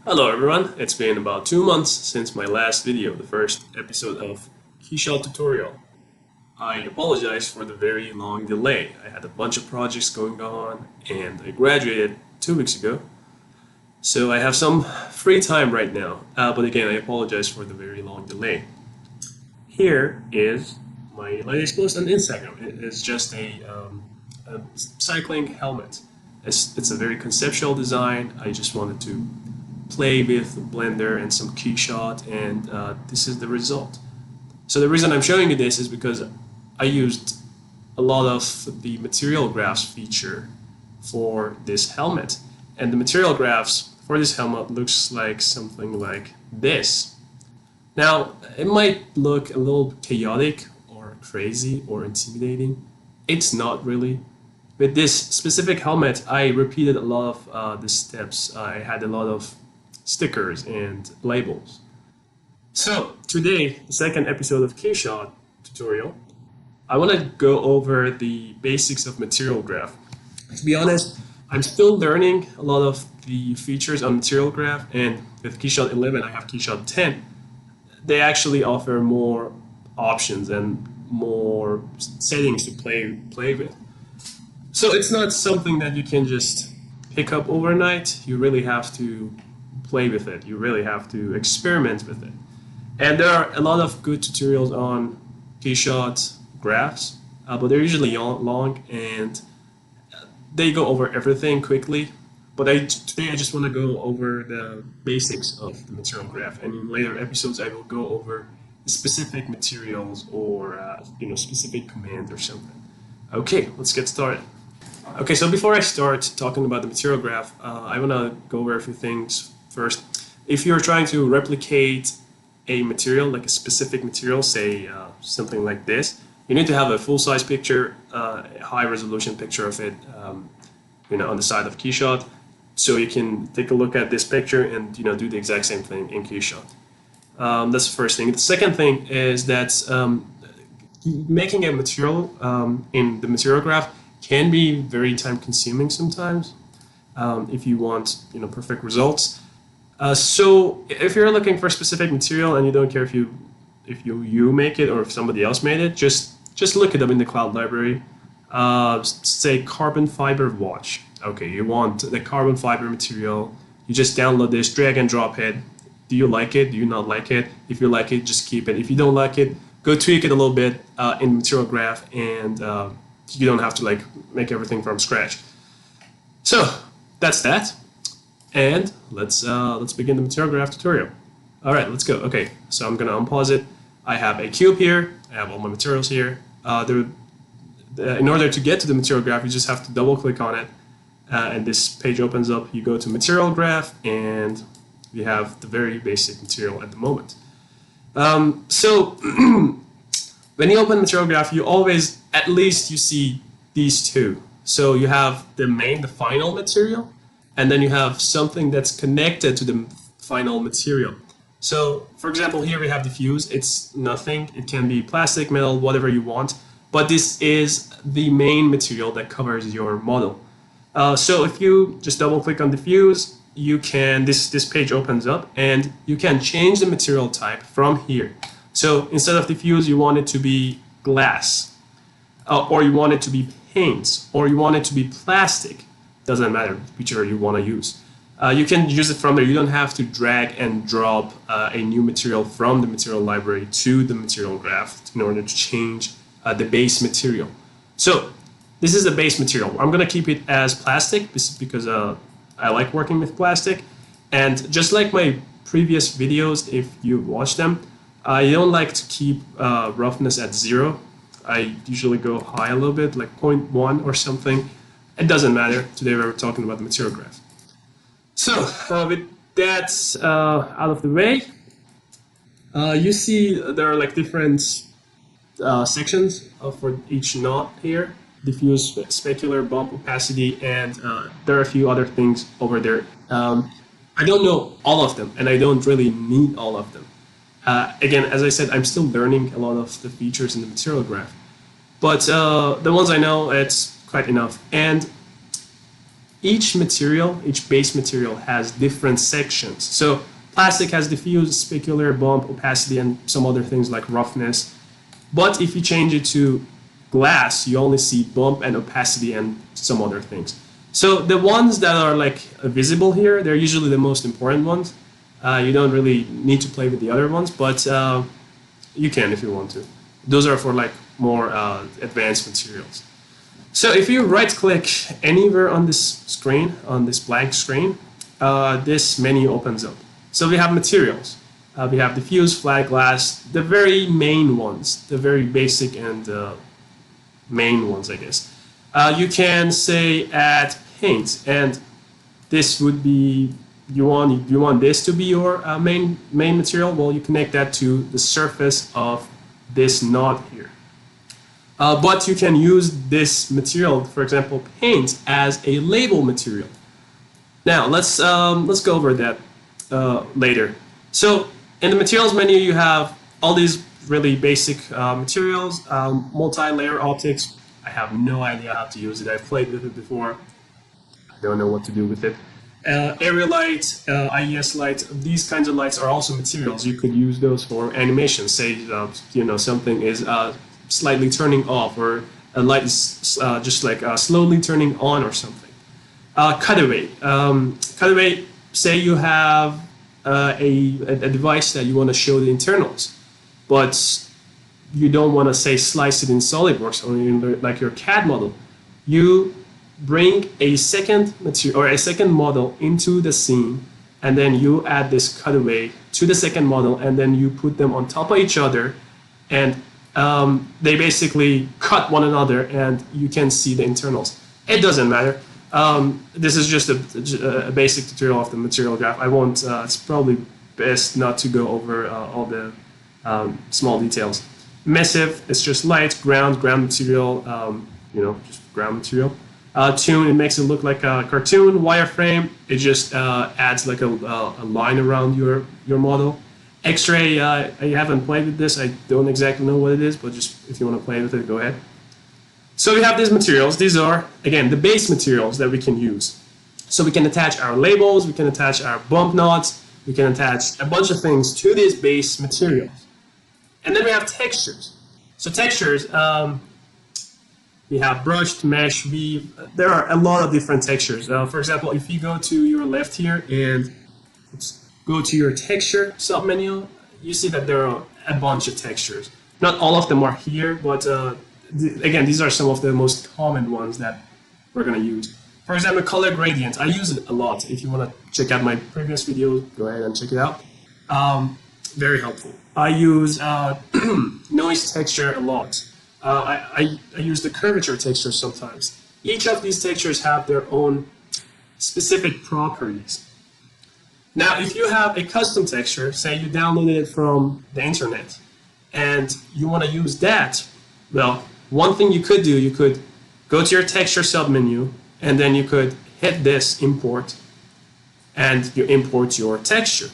Hello everyone, it's been about 2 months since my last video, the first episode of Keyshot tutorial. I apologize for the very long delay. I had a bunch of projects going on and I graduated 2 weeks ago. So I have some free time right now, but again I apologize for the very long delay. Here is my latest post on Instagram. It is just a cycling helmet. It's a very conceptual design. I just wanted to play with Blender and some Keyshot, and this is the result. So the reason I'm showing you this is because I used a lot of the material graphs feature for this helmet, and the material graphs for this helmet looks like something like this. Now it might look a little chaotic or crazy or intimidating. It's not really. With this specific helmet, I repeated a lot of the steps. I had a lot of stickers and labels. So today, the second episode of Keyshot tutorial, I want to go over the basics of material graph. To be honest, I'm still learning a lot of the features on material graph, and with Keyshot 11, I have Keyshot 10. They actually offer more options and more settings to play with. So it's not something that you can just pick up overnight. You really have to play with it. You really have to experiment with it. And there are a lot of good tutorials on Keyshot graphs, but they're usually long and they go over everything quickly. But today I just want to go over the basics of the material graph, and in later episodes I will go over specific materials or specific commands or something. Okay, let's get started. Okay, so before I start talking about the material graph, I want to go over a few things first. If you're trying to replicate a material, like a specific material, say something like this, you need to have a full-size picture, a high-resolution picture of it, on the side of Keyshot, so you can take a look at this picture and do the exact same thing in Keyshot. That's the first thing. The second thing is that making a material in the material graph can be very time-consuming sometimes if you want perfect results. So if you're looking for a specific material and you don't care if you make it or if somebody else made it, just look it up in the cloud library. Say carbon fiber watch. Okay, you want the carbon fiber material. You just download this, drag and drop it. Do you like it? Do you not like it? If you like it, just keep it. If you don't like it, go tweak it a little bit in material graph, and you don't have to make everything from scratch. So that's that, and let's begin the material graph tutorial. All right, let's go. Okay, so I'm gonna unpause it. I have a cube here. I have all my materials here. In order to get to the material graph, you just have to double click on it, and this page opens up. You go to material graph, and we have the very basic material at the moment. So when you open material graph, you always, at least you see these two. So you have the final material, and then you have something that's connected to the final material. So for example, here we have diffuse. It's nothing. It can be plastic, metal, whatever you want, but this is the main material that covers your model. So if you just double click on diffuse, you can, this page opens up, and you can change the material type from here. So instead of diffuse, you want it to be glass, or you want it to be paints, or you want it to be plastic. Doesn't matter whichever you want to use. You can use it from there. You don't have to drag and drop a new material from the material library to the material graph in order to change the base material. So this is the base material. I'm going to keep it as plastic because I like working with plastic. And just like my previous videos, if you watch them, I don't like to keep roughness at 0. I usually go high a little bit, like 0.1 or something. It doesn't matter. Today we're talking about the material graph. So with that out of the way, you see there are different sections for each knot here. Diffuse, specular, bump, opacity, and there are a few other things over there. I don't know all of them, and I don't really need all of them. Again, as I said, I'm still learning a lot of the features in the material graph. But the ones I know, it's quite enough. And each material, each base material has different sections. So plastic has diffuse, specular, bump, opacity, and some other things like roughness. But if you change it to glass, you only see bump and opacity and some other things. So the ones that are like visible here, they're usually the most important ones. You don't really need to play with the other ones, but you can if you want to. Those are for like more advanced materials. So if you right click anywhere on this screen, on this blank screen, this menu opens up. So we have materials. We have diffuse, flat glass, the very main ones, the very basic and main ones, I guess. You can say add paint, and this would be, you want this to be your main material. Well, you connect that to the surface of this node here. But you can use this material, for example, paint, as a label material. Now let's go over that later. So in the materials menu, you have all these really basic materials, multi-layer optics. I have no idea how to use it. I've played with it before. I don't know what to do with it. Area light, IES light, these kinds of lights are also materials. You could use those for animation. Say, something is slightly turning off, or a light is just like slowly turning on or something. Cutaway. Cutaway, say you have a device that you want to show the internals, but you don't want to, say, slice it in SolidWorks or in like your CAD model. You bring a second material or a second model into the scene, and then you add this cutaway to the second model, and then you put them on top of each other, and they basically cut one another, and you can see the internals. It doesn't matter. This is just a basic tutorial of the material graph. I won't. It's probably best not to go over all the small details. Massive, it's just light, ground material. Just ground material. Tune, it makes it look like a cartoon. Wireframe, it just adds like a line around your model. X-ray, I haven't played with this. I don't exactly know what it is, but just if you want to play with it, go ahead. So we have these materials. These are, again, the base materials that we can use. So we can attach our labels, we can attach our bump knots, we can attach a bunch of things to these base materials. And then we have textures. So textures, we have brushed, mesh, weave. There are a lot of different textures. For example, if you go to your left here and go to your texture submenu, you see that there are a bunch of textures. Not all of them are here, but again, these are some of the most common ones that we're going to use. For example, color gradient. I use it a lot. If you want to check out my previous videos, go ahead and check it out. Very helpful. I use noise texture a lot. I use the curvature texture sometimes. Each of these textures have their own specific properties. Now, if you have a custom texture, say you downloaded it from the internet, and you want to use that, well, one thing you could do, you could go to your texture submenu, and then you could hit this import, and you import your texture.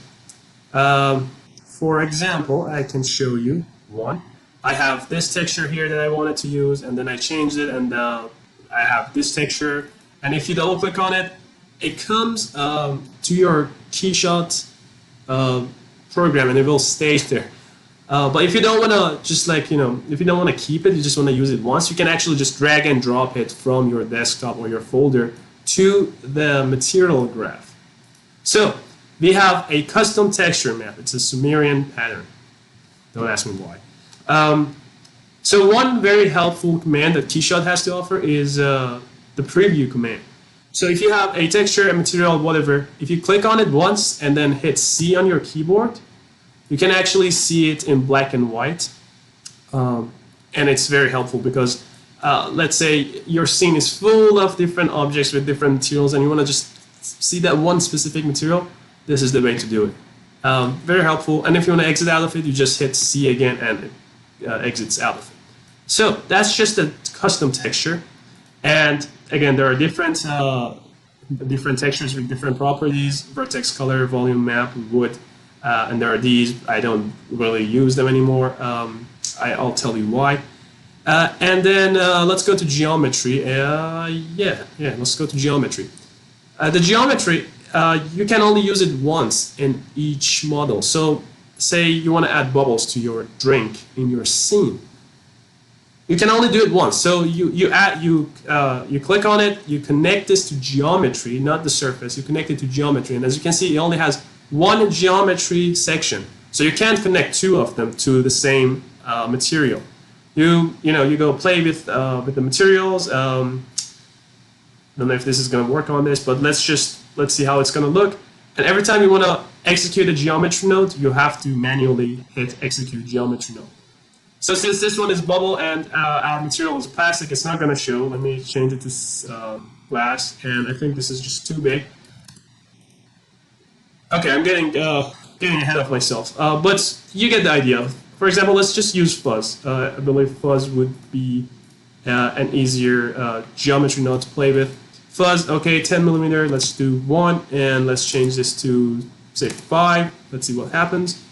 For example, I can show you one. I have this texture here that I wanted to use, and then I changed it, and I have this texture. And if you double click on it, it comes to your Keyshot program, and it will stay there. But if you don't want to just if you don't want to keep it, you just want to use it once, you can actually just drag and drop it from your desktop or your folder to the material graph. So we have a custom texture map. It's a Sumerian pattern. Don't ask me why. So one very helpful command that Keyshot has to offer is the preview command. So if you have a texture, a material, whatever, if you click on it once and then hit C on your keyboard, you can actually see it in black and white. And it's very helpful because let's say your scene is full of different objects with different materials, and you want to just see that one specific material, this is the way to do it. Very helpful. And if you want to exit out of it, you just hit C again and it exits out of it. So that's just a custom texture. And again, there are different textures with different properties: vertex, color, volume, map, wood, and there are these. I don't really use them anymore. I'll tell you why. And then let's go to geometry. Let's go to geometry. The geometry, you can only use it once in each model. So say you want to add bubbles to your drink in your scene. You can only do it once. So you click on it, you connect this to geometry, not the surface. You connect it to geometry, and as you can see, it only has one geometry section. So you can't connect two of them to the same material. You go play with the materials. Don't know if this is going to work on this, but let's see how it's going to look. And every time you want to execute a geometry node, you have to manually hit execute geometry node. So since this one is bubble and our material is plastic, it's not going to show. Let me change it to glass, and I think this is just too big. Okay, I'm getting ahead of myself, but you get the idea. For example, let's just use Fuzz. I believe Fuzz would be an easier geometry node to play with. Fuzz, okay, 10 millimeter. Let's do 1, and let's change this to say 5. Let's see what happens.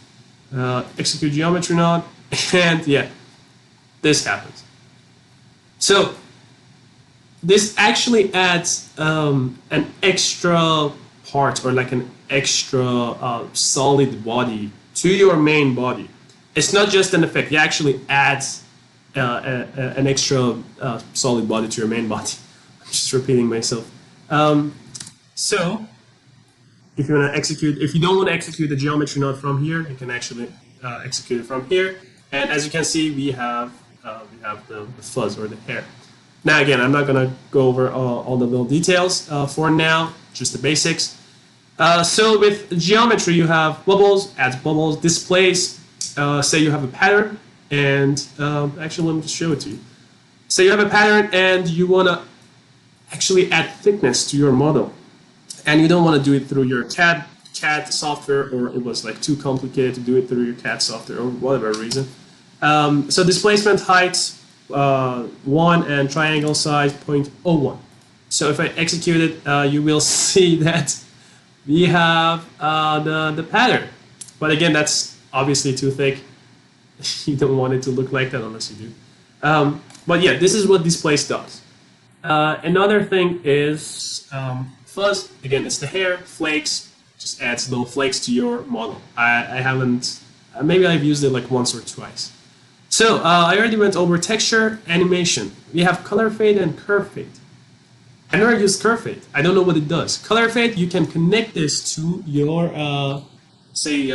Execute geometry node. And yeah, this happens. So this actually adds an extra part, or like an extra solid body to your main body. It's not just an effect. It actually adds an extra solid body to your main body. I'm just repeating myself. So if you want to execute, if you don't want to execute the geometry node from here, you can actually execute it from here. And as you can see, we have the fuzz, or the hair. Now again, I'm not going to go over all the little details for now, just the basics. So with geometry, you have bubbles, adds bubbles, displays. Say you have a pattern, and actually let me just show it to you. Say you have a pattern and you want to actually add thickness to your model, and you don't want to do it through your CAD software, or it was like too complicated to do it through your CAD software, or whatever reason. So displacement height 1 and triangle size 0.01. So if I execute it, you will see that we have the pattern. But again, that's obviously too thick. You don't want it to look like that unless you do. But yeah, this is what displace does. Another thing is fuzz. Again, it's the hair, flakes. Just adds little flakes to your model. I haven't, maybe I've used it like once or twice. So I already went over texture, animation. We have color fade and curve fade. I never used curve fade. I don't know what it does. Color fade, you can connect this to your, say,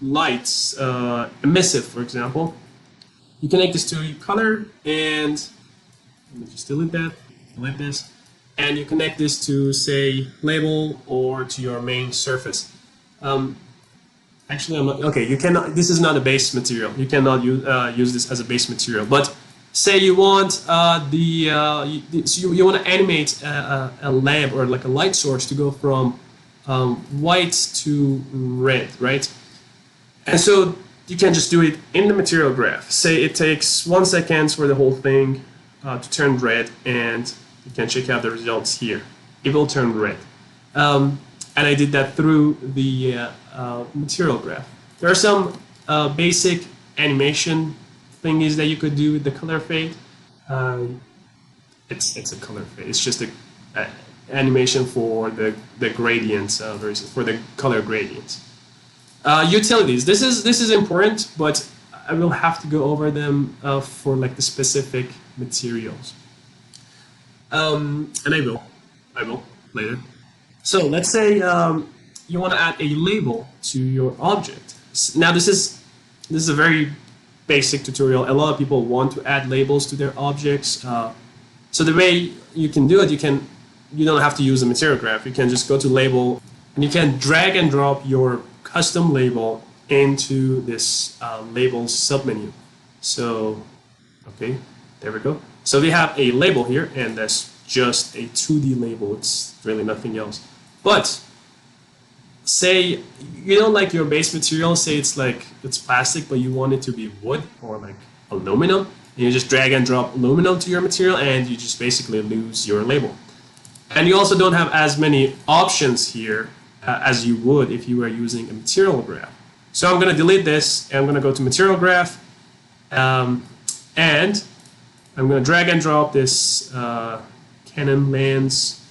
lights, emissive, for example. You connect this to your color, and let me just delete that, delete this, and you connect this to, say, label or to your main surface. Actually, I'm not, okay, you cannot, this is not a base material. You cannot use this as a base material. But say you want so you want to animate a lamp or like a light source to go from white to red, right? And so you can just do it in the material graph. Say it takes 1 second for the whole thing to turn red, and you can check out the results here. It will turn red. And I did that through the material graph. There are some basic animation thingies that you could do with the color fade. It's a color fade. It's just a animation for the gradients, for the color gradients. Utilities. This is important, but I will have to go over them for like the specific materials. And I will later. So let's say you want to add a label to your object. Now this is a very basic tutorial. A lot of people want to add labels to their objects. So the way you can do it, you don't have to use a material graph. You can just go to label, and you can drag and drop your custom label into this labels submenu. So okay, there we go. So we have a label here, and that's just a 2D label. It's really nothing else. But say you don't like your base material, say it's plastic, but you want it to be wood or like aluminum, and you just drag and drop aluminum to your material, and you just basically lose your label. And you also don't have as many options here as you would if you were using a material graph. So I'm going to delete this, and I'm going to go to material graph, and I'm going to drag and drop this Canon lens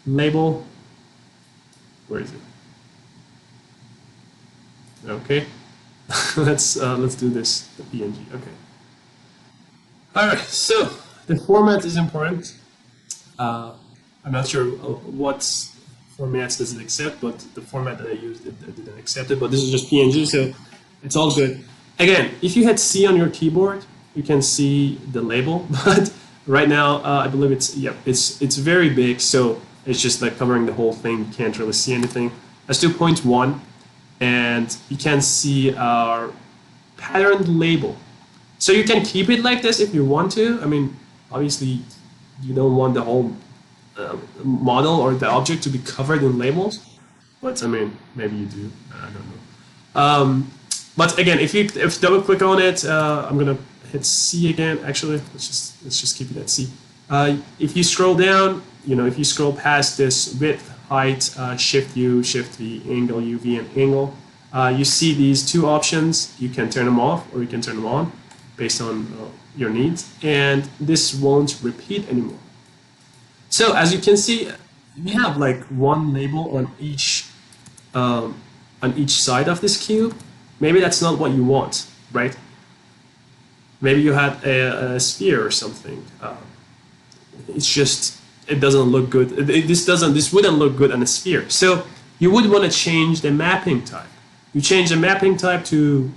label, Where is it? Okay. let's do this, the PNG. Okay. All right. So the format is important. I'm not sure what formats does it accept, but the format that I used it didn't accept it. But this is just PNG, so it's all good. Again, if you hit C on your keyboard, you can see the label. But right now, I believe it's very big, so it's just like covering the whole thing. You can't really see anything. Let's do 0.1, and you can see our patterned label. So you can keep it like this if you want to. I mean, obviously, you don't want the whole model or the object to be covered in labels, but I mean, maybe you do. I don't know. But again, if you double click on it, I'm gonna hit C again. Actually, let's just keep it at C. If you scroll down, if you scroll past this width, height, Shift U, Shift V, angle, UV, and angle, you see these two options. You can turn them off or you can turn them on based on your needs, and this won't repeat anymore. So as you can see, we have like one label on each side of this cube. Maybe that's not what you want, right? Maybe you had a sphere or something. It's just, it doesn't look good. This wouldn't look good on a sphere. So you would want to change the mapping type. You change the mapping type to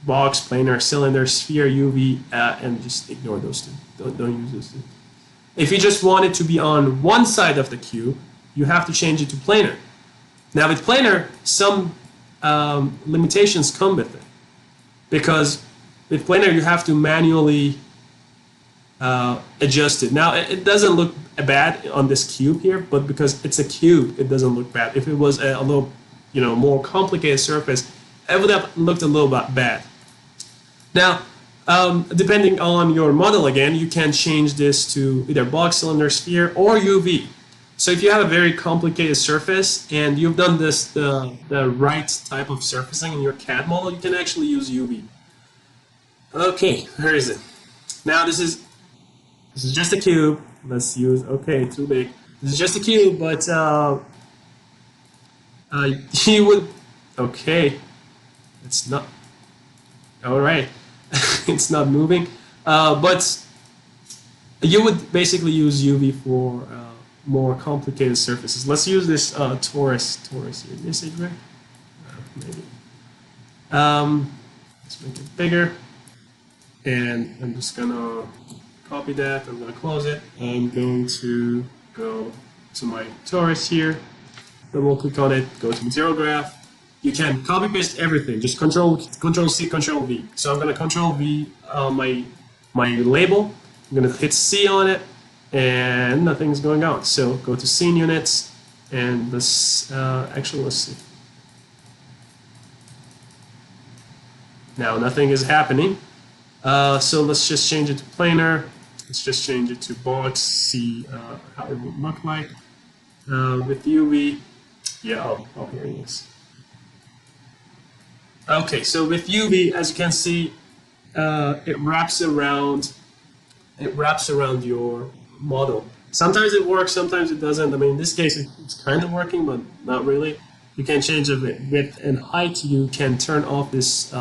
box, planar, cylinder, sphere, UV, and just ignore those two. Don't use those two. If you just want it to be on one side of the cube, you have to change it to planar. Now with planar, some limitations come with it, because with planar you have to manually adjust it. Now it doesn't look bad on this cube here, but because it's a cube, it doesn't look bad. If it was a little, more complicated surface, it would have looked a little bit bad. Now, depending on your model, again, you can change this to either box, cylinder, sphere, or UV. So if you have a very complicated surface and you've done this the right type of surfacing in your CAD model, you can actually use UV. Okay, where is it? Now this is just a cube. Let's use, okay, too big. This is just a cube, but you would, okay, it's not, all right, it's not moving, but you would basically use UV for more complicated surfaces. Let's use this torus here. Did I say it right? Maybe. Let's make it bigger, and I'm just gonna copy that. I'm gonna close it. I'm going to go to my torus here. Double click on it. Go to material graph. You can copy paste everything. Just Control C, Control V. So I'm gonna Control V my label. I'm gonna hit C on it, and nothing's going on. So go to scene units, and let's let's see. Now nothing is happening. So let's just change it to planar. Let's just change it to box. See how it would look like with UV. Yeah, here it is. Okay, so with UV, as you can see, it wraps around your model. Sometimes it works, sometimes it doesn't. I mean, in this case, it's kind of working, but not really. You can change the width and height. You can turn off this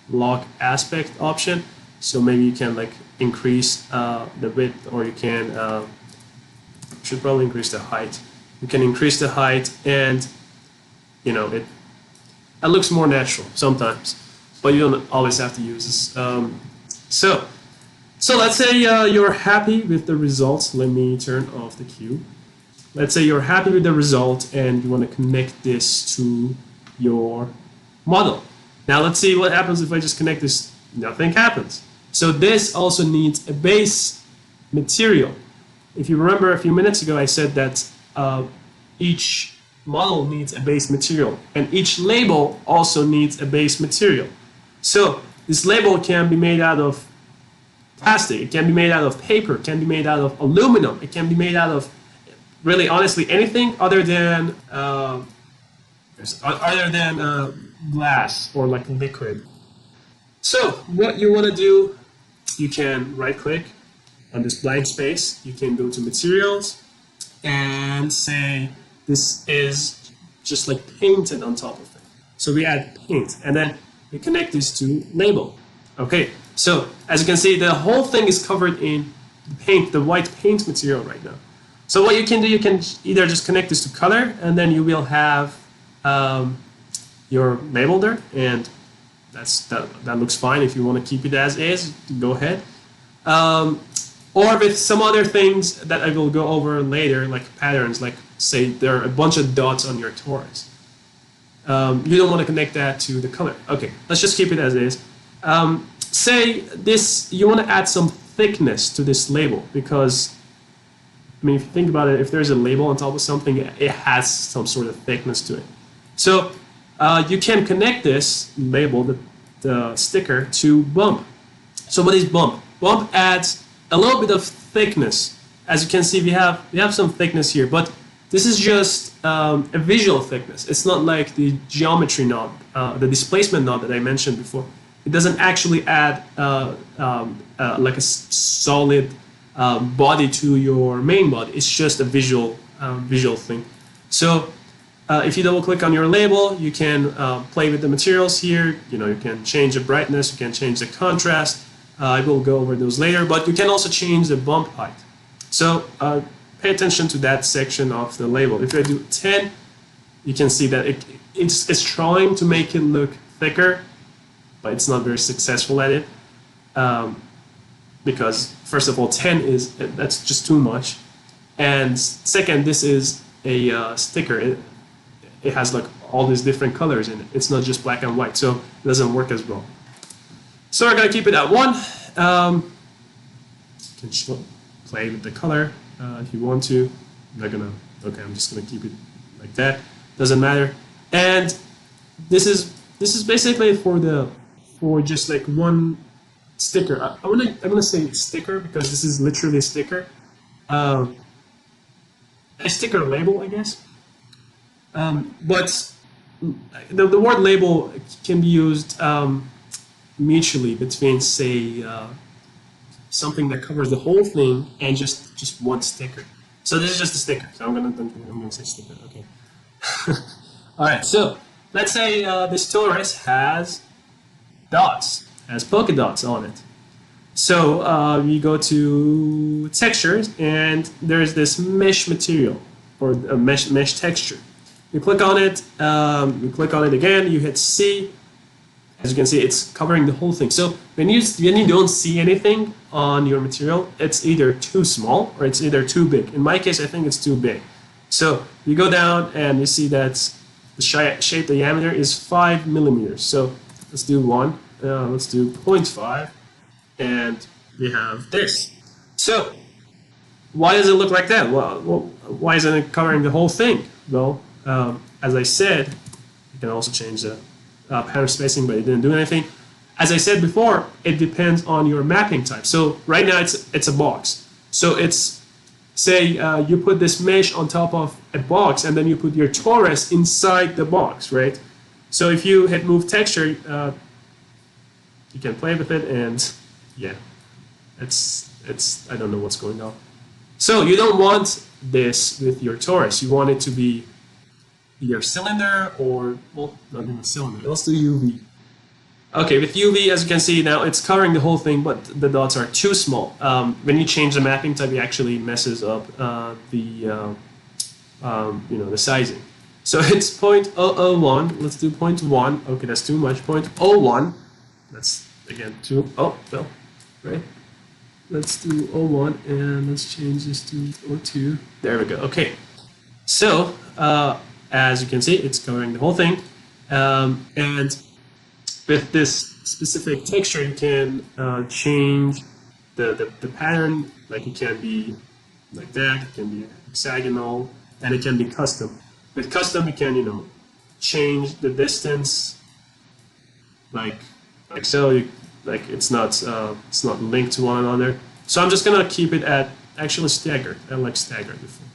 lock aspect option. So maybe you can like increase the width, or you can should probably increase the height. You can increase the height, and it looks more natural sometimes, but you don't always have to use this. So let's say you're happy with the results. Let me turn off the cube. Let's say you're happy with the result and you want to connect this to your model. Now let's see what happens if I just connect this. Nothing happens. So this also needs a base material. If you remember a few minutes ago, I said that each model needs a base material, and each label also needs a base material. So this label can be made out of plastic, it can be made out of paper, it can be made out of aluminum, it can be made out of really honestly anything other than glass or like liquid. So what you want to do, you can right click on this blank space, you can go to materials and say this is just like painted on top of it. So we add paint, and then we connect this to label. Okay, so as you can see, the whole thing is covered in paint, the white paint material right now. So what you can do, you can either just connect this to color, and then you will have your label there, and that looks fine. If you want to keep it as is, go ahead. Or with some other things that I will go over later, like patterns, like say there are a bunch of dots on your torus. You don't want to connect that to the color. Okay, let's just keep it as is. Say this, you want to add some thickness to this label, because I mean, if you think about it, if there's a label on top of something, it has some sort of thickness to it. So you can connect this label, the sticker, to bump. So what is bump? Bump adds a little bit of thickness. As you can see, we have some thickness here, but this is just a visual thickness. It's not like the geometry knob, the displacement knob that I mentioned before. It doesn't actually add like a solid body to your main body. It's just a visual thing. So if you double click on your label, you can play with the materials here. You know, you can change the brightness, you can change the contrast. I will go over those later, but you can also change the bump height. So pay attention to that section of the label. If I do 10, you can see that it's trying to make it look thicker, but it's not very successful at it. Because first of all, 10 that's just too much, and second, this is a sticker. It has like all these different colors in it. It's not just black and white, so it doesn't work as well. So we're gonna keep it at 1. You can play with the color if you want to. I'm not gonna. Okay, I'm just gonna keep it like that. Doesn't matter. And this is basically for just like one sticker. I'm gonna say sticker because this is literally a sticker. A sticker label, I guess. But the word label can be used mutually between, say, something that covers the whole thing and just one sticker. So this is just a sticker. So I'm gonna say sticker. Okay. All right. So let's say this torus has dots, has polka dots on it. So we go to textures, and there's this mesh material, or a mesh texture. You click on it, you click on it again, you hit C. As you can see, it's covering the whole thing. So when you don't see anything on your material, it's either too small or it's either too big. In my case, I think it's too big. So you go down and you see that the shape diameter is 5 millimeters. So let's do 1. Let's do 0.5, and we have this. So why does it look like that? Well, why isn't it covering the whole thing? Well, as I said, you can also change the pattern spacing, but it didn't do anything. As I said before, it depends on your mapping type. So right now it's a box. So it's, say you put this mesh on top of a box, and then you put your torus inside the box, right? So if you hit move texture, you can play with it, and yeah, it's I don't know what's going on. So you don't want this with your torus. You want it to be either cylinder or, well, not even a cylinder. Let's do UV. Okay, with UV, as you can see now, it's covering the whole thing, but the dots are too small. When you change the mapping type, it actually messes up the sizing. So it's 0.001. Let's do 0.1. Okay, that's too much. 0.01. That's again too. Oh no, right. Let's do 0.1 and let's change this to 0.2. There we go. Okay. So as you can see, it's covering the whole thing, and with this specific texture, you can change the pattern. Like it can be like that, it can be hexagonal, and it can be custom. With custom, you can change the distance, like so. Like it's not linked to one another. So I'm just gonna keep it at actually staggered. I like staggered before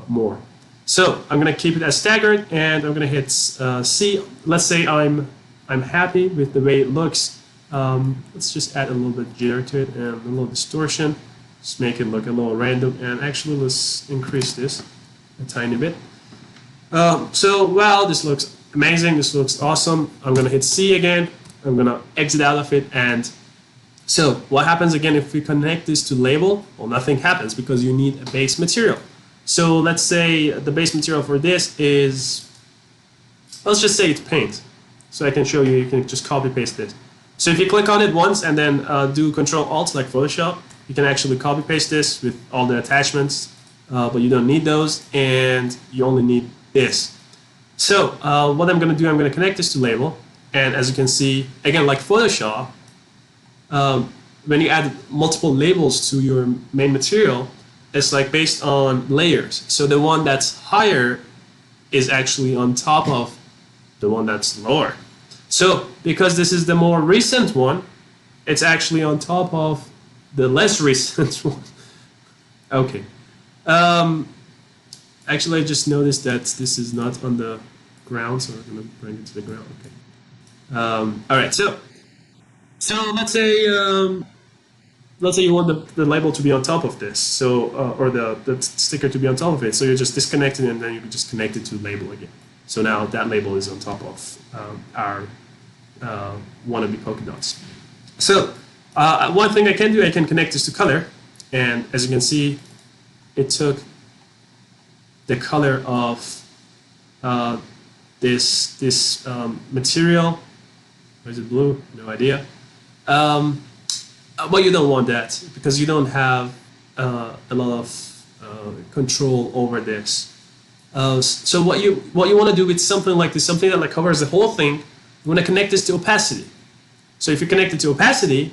more. So I'm gonna keep it as staggered, and I'm gonna hit C. Let's say I'm happy with the way it looks. Let's just add a little bit of jitter to it and a little distortion. Just make it look a little random. And actually, let's increase this a tiny bit. So wow, this looks amazing. This looks awesome. I'm gonna hit C again. I'm gonna exit out of it. And so what happens again if we connect this to label? Well, nothing happens because you need a base material. So let's say the base material for this is, let's just say it's paint. So I can show you, you can just copy paste this. So if you click on it once and then do Control Alt like Photoshop, you can actually copy paste this with all the attachments, but you don't need those, and you only need this. So what I'm going to do, I'm going to connect this to label, and as you can see, again, like Photoshop, when you add multiple labels to your main material, it's like based on layers. So the one that's higher is actually on top of the one that's lower. So because this is the more recent one, it's actually on top of the less recent one. Okay. Actually, I just noticed that this is not on the ground, so we're going to bring it to the ground. Okay. All right. So let's say you want the label to be on top of this, so or the sticker to be on top of it. So you just disconnect it, and then you can just connect it to the label again. So now that label is on top of our wannabe polka dots. So one thing I can do, I can connect this to color, and as you can see, it took the color of this material. Or is it blue? No idea. Well, you don't want that because you don't have a lot of control over this. So what you want to do with something like this, something that like covers the whole thing, you want to connect this to opacity. So if you connect it to opacity,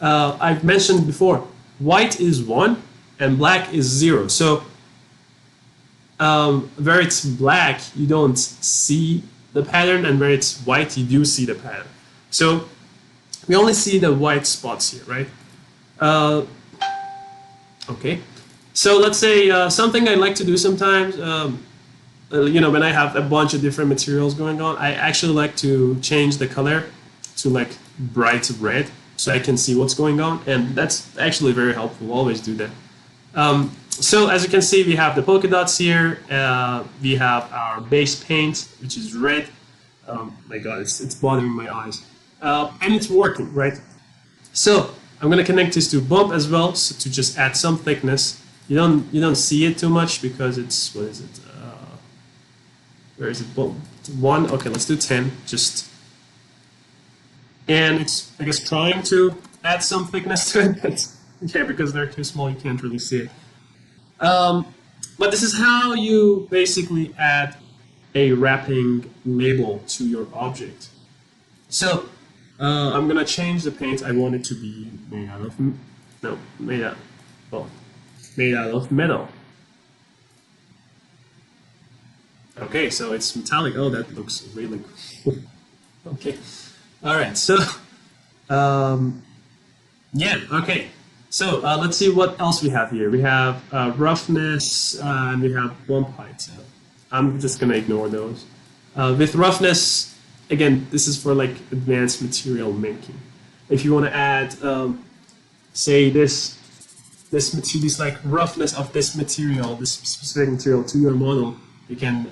I've mentioned before, white is 1 and black is 0. So where it's black, you don't see the pattern, and where it's white, you do see the pattern. So we only see the white spots here, right? Okay. So let's say something I like to do sometimes, you know, when I have a bunch of different materials going on, I actually like to change the color to like bright red so I can see what's going on, and that's actually very helpful. Always do that. So as you can see, we have the polka dots here. We have our base paint, which is red. My God, it's bothering my eyes. And it's working, right? So I'm gonna connect this to bump as well, so to just add some thickness. You don't see it too much because it's, what is it? Where is it? Bump 1. Okay, let's do 10. Just, and it's, I guess, trying to add some thickness to it. But yeah, because they're too small, you can't really see it. But this is how you basically add a wrapping label to your object. So I'm gonna change the paint. I want it to be made out of made out of metal. Okay, so it's metallic. Oh, that looks really cool. Okay, all right. So yeah, okay. So let's see what else we have here. We have roughness and we have bump height. I'm just gonna ignore those. With roughness, again, this is for like advanced material making. If you want to add, say this like roughness of this material, this specific material to your model, you can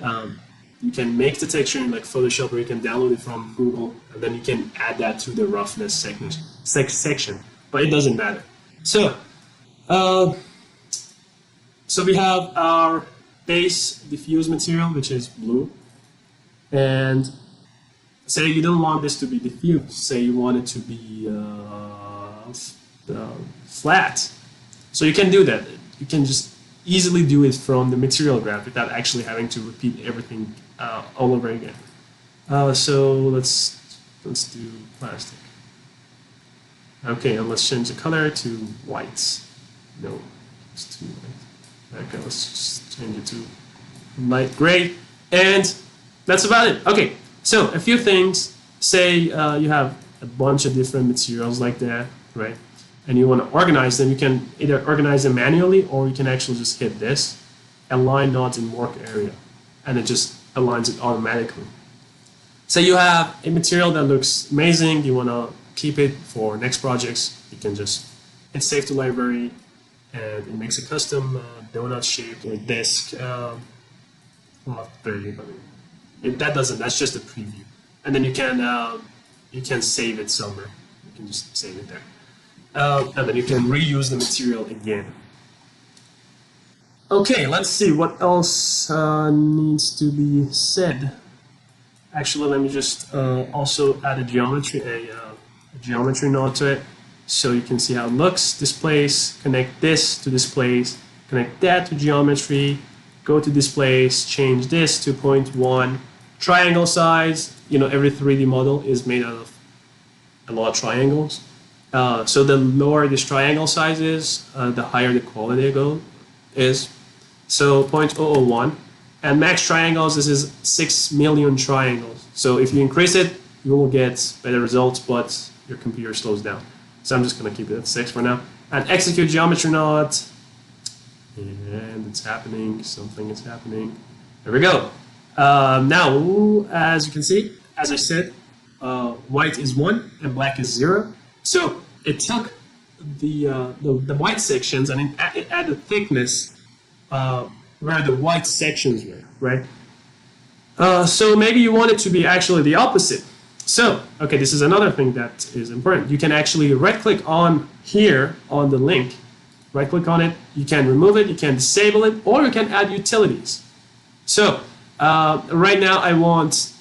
make the texture in like Photoshop, or you can download it from Google, and then you can add that to the roughness section. But it doesn't matter. So, so we have our base diffuse material, which is blue, and say you don't want this to be diffuse. Say you want it to be flat. So you can do that. You can just easily do it from the material graph without actually having to repeat everything all over again. So let's do plastic. Okay, and let's change the color to white. No, it's too white. Okay, let's just change it to light gray, and that's about it. Okay, so a few things. Say you have a bunch of different materials like that, right? And you want to organize them. You can either organize them manually, or you can actually just hit this, align nodes in work area, and it just aligns it automatically. So you have a material that looks amazing. You want to keep it for next projects. You can just, it's saved to library, and it makes a custom donut shaped or disc Well, that doesn't. That's just a preview, and then you can save it somewhere. You can just save it there, and then you can reuse the material again. Okay, let's see what else needs to be said. Actually, let me just also add a geometry node to it, so you can see how it looks. Displace, connect this to displace, connect that to geometry, go to displace, change this to 0.1. Triangle size, every 3D model is made out of a lot of triangles. So the lower this triangle size is, the higher the quality is. So 0.001. And max triangles, this is 6 million triangles. So if you increase it, you will get better results, but your computer slows down. So I'm just going to keep it at 6 for now. And execute geometry node. And it's happening. Something is happening. There we go. Now, as you can see, as I said, white is 1 and black is 0. So it took the white sections and it added thickness where the white sections were, right? So maybe you want it to be actually the opposite. So, okay, this is another thing that is important. You can actually right-click on here on the link. Right-click on it. You can remove it, you can disable it, or you can add utilities. So, right now I want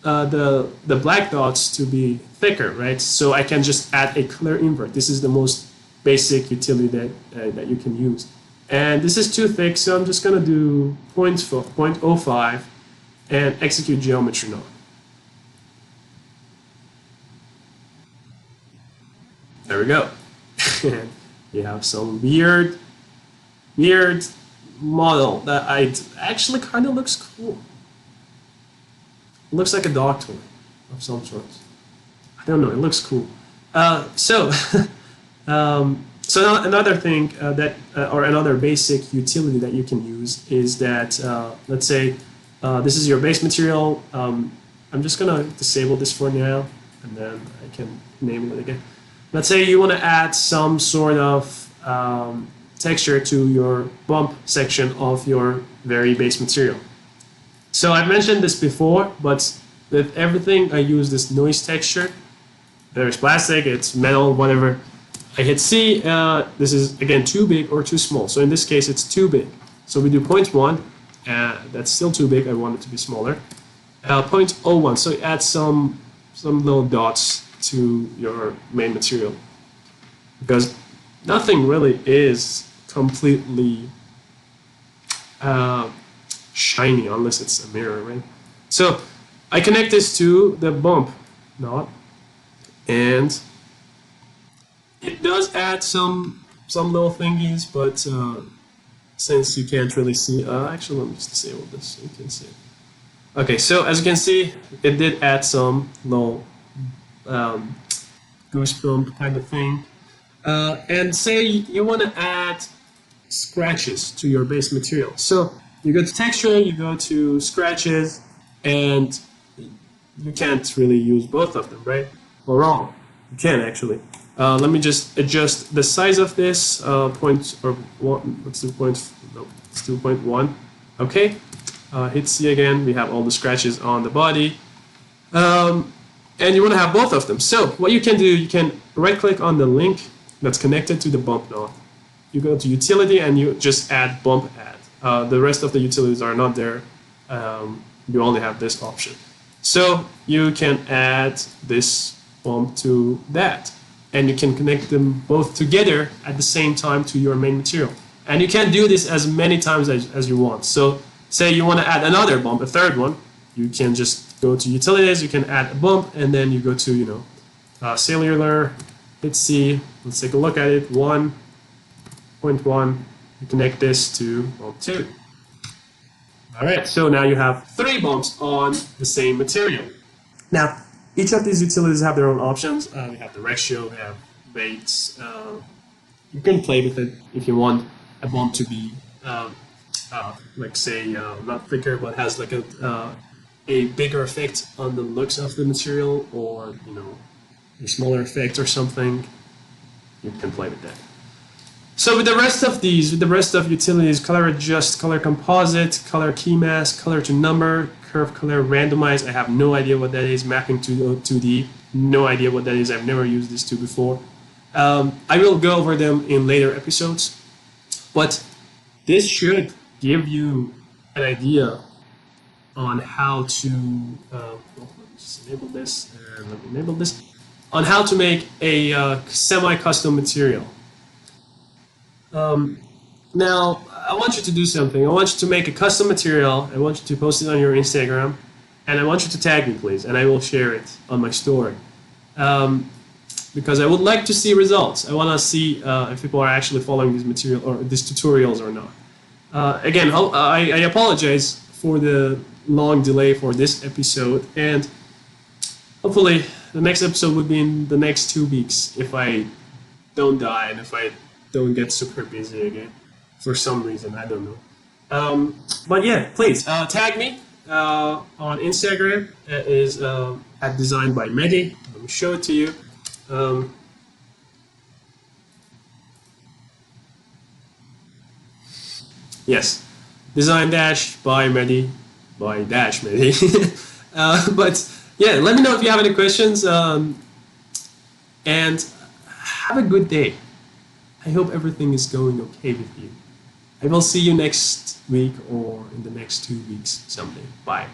the black dots to be thicker, right? So I can just add a clear invert. This is the most basic utility that you can use. And this is too thick, so I'm just going to do 0.05 and execute geometry node. There we go. You have some weird model that actually kind of looks cool. It looks like a dog toy of some sort. I don't know, it looks cool. So now another thing or another basic utility that you can use is that, let's say this is your base material. I'm just going to disable this for now, and then I can enable it again. Let's say you want to add some sort of texture to your bump section of your very base material. So I've mentioned this before, but with everything I use this noise texture. There's plastic, it's metal, whatever. I hit C, this is again too big or too small. So in this case it's too big. So we do 0.1, that's still too big, I want it to be smaller. 0.01, so add some little dots to your main material. Because nothing really is completely shiny unless it's a mirror, right? So I connect this to the bump node, and it does add some little thingies, but since you can't really see, actually let me just disable this so you can see. Okay, so as you can see, it did add some little goosebump kind of thing. And say you want to add scratches to your base material. So you go to texture, you go to scratches, and you can't really use both of them, right? Or wrong. You can actually. Let me just adjust the size of this point or one. Let's do point. No, let's do 0.1. Okay. Hit C again. We have all the scratches on the body, and you want to have both of them. So what you can do, you can right-click on the link that's connected to the bump node. You go to utility and you just add bump add. The rest of the utilities are not there. You only have this option. So you can add this bump to that. And you can connect them both together at the same time to your main material. And you can do this as many times as you want. So say you want to add another bump, a third one, you can just go to utilities, you can add a bump, and then you go to, cellular, hit C, let's take a look at it, 1.1, you connect this to bump 2. All right, so now you have 3 bumps on the same material. Now, each of these utilities have their own options. We have the ratio, we have weights. You can play with it if you want a bump to be, like say, not thicker, but has like a bigger effect on the looks of the material, or a smaller effect or something. You can play with that. So with the rest of these, with the rest of utilities, color adjust, color composite, color key mask, color to number, curve color randomize, I have no idea what that is. Mapping to 2D, no idea what that is. I've never used this tool before. I will go over them in later episodes, but this should give you an idea on how to just enable this and let me enable this, on how to make a semi-custom material. Now, I want you to do something. I want you to make a custom material. I want you to post it on your Instagram, and I want you to tag me, please, and I will share it on my story. Because I would like to see results. I want to see if people are actually following this material or these tutorials or not. Again, I apologize for the long delay for this episode, and hopefully the next episode would be in the next 2 weeks if I don't die and if I don't get super busy again for some reason. I don't know. But yeah, please tag me on Instagram. It is at Designed by Mehdi. Let me show it to you. Yes, Design Dash by Mehdi, by Dash Mehdi. But yeah, let me know if you have any questions, and have a good day. I hope everything is going okay with you. I will see you next week or in the next 2 weeks someday. Bye.